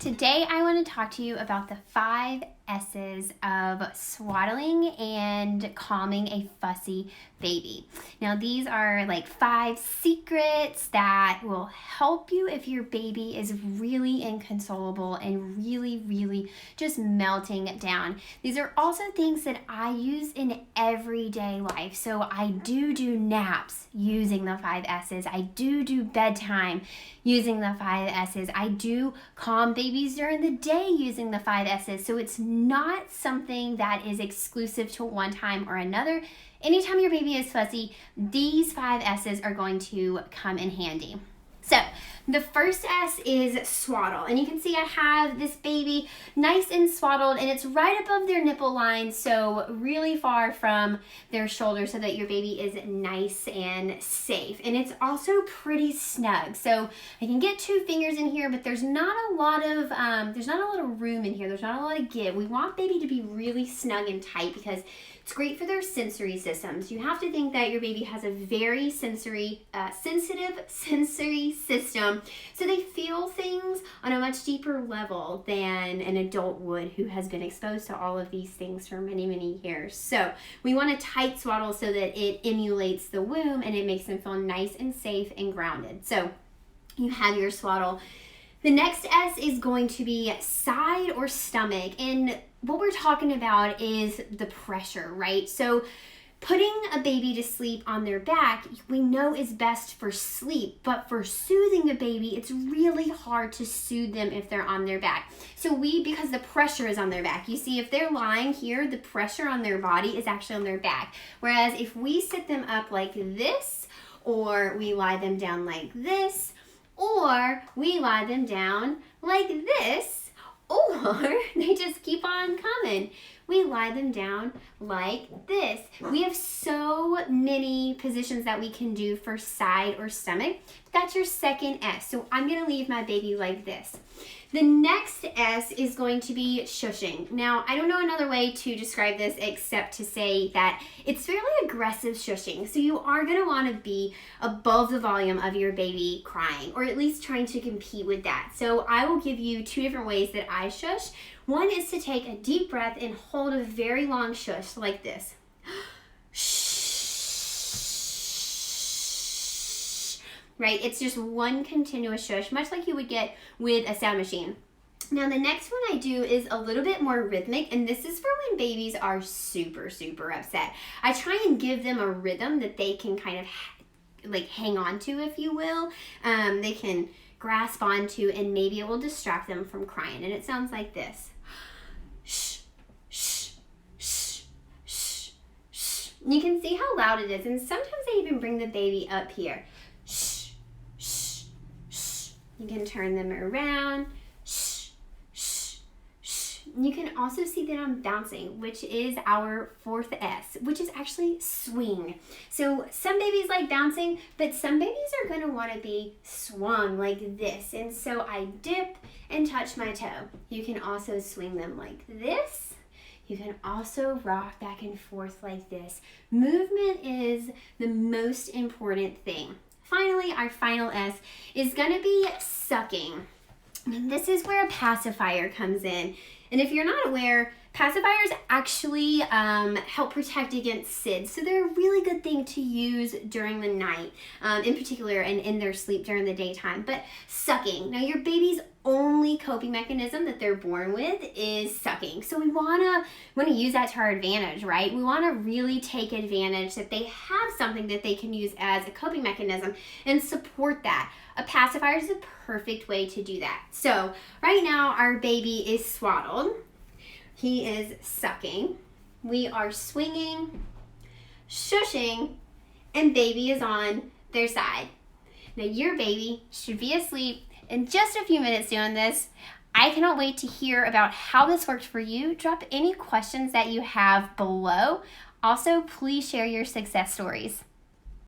Today I want to talk to you about the 5 S's of swaddling and calming a fussy baby. Now these are like 5 secrets that will help you if your baby is really inconsolable and really just melting down. These are also things that I use in everyday life. So I do naps using the 5 S's. I do bedtime using the 5 S's. I do calm babies during the day using the 5 S's. So it's not something that is exclusive to one time or another. Anytime your baby is fussy, these 5 S's are going to come in handy. So the first S is swaddle, and you can see I have this baby nice and swaddled, and it's right above their nipple line, so really far from their shoulder so that your baby is nice and safe. And it's also pretty snug, so I can get 2 fingers in here, but there's not a lot of room in here. There's not a lot of give. We want baby to be really snug and tight because it's great for their sensory systems. You have to think that your baby has a very sensitive sensory system, so they feel things on a much deeper level than an adult would who has been exposed to all of these things for many years. So we want a tight swaddle so that it emulates the womb and it makes them feel nice and safe and grounded. So you have your swaddle. The next S is going to be side or stomach, and what we're talking about is the pressure, right? So putting a baby to sleep on their back, we know is best for sleep, but for soothing a baby, it's really hard to soothe them if they're on their back. So because the pressure is on their back, you see if they're lying here, the pressure on their body is actually on their back. Whereas if we sit them up like this, or we lie them down like this, or we lie them down like this, or they just keep on coming. We lie them down like this. We have so many positions that we can do for side or stomach. That's your second S. So I'm going to leave my baby like this. The next S is going to be shushing. Now, I don't know another way to describe this except to say that it's fairly aggressive shushing. So you are going to want to be above the volume of your baby crying, or at least trying to compete with that. So I will give you 2 different ways that I shush. One is to take a deep breath and hold a very long shush like this. Right? It's just one continuous shush, much like you would get with a sound machine. Now, the next one I do is a little bit more rhythmic, and this is for when babies are super upset. I try and give them a rhythm that they can kind of like hang on to, if you will. They can grasp onto, and maybe it will distract them from crying. And it sounds like this. Shh, shh, shh, shh, shh. You can see how loud it is, and sometimes I even bring the baby up here. You can turn them around. Shh, shh, shh. You can also see that I'm bouncing, which is our 4th S, which is actually swing. So some babies like bouncing, but some babies are going to want to be swung like this. And so I dip and touch my toe. You can also swing them like this. You can also rock back and forth like this. Movement is the most important thing. Finally, our final S is going to be sucking. And this is where a pacifier comes in. And if you're not aware, pacifiers actually help protect against SIDS. So they're a really good thing to use during the night, in particular, and in their sleep during the daytime. But sucking. Now, your baby's only coping mechanism that they're born with is sucking. So we want to use that to our advantage, right? We want to really take advantage that they have something that they can use as a coping mechanism and support that. A pacifier is a perfect way to do that. So right now our baby is swaddled. He is sucking. We are swinging, shushing, and baby is on their side. Now your baby should be asleep in just a few minutes doing this. I cannot wait to hear about how this worked for you. Drop any questions that you have below. Also, please share your success stories.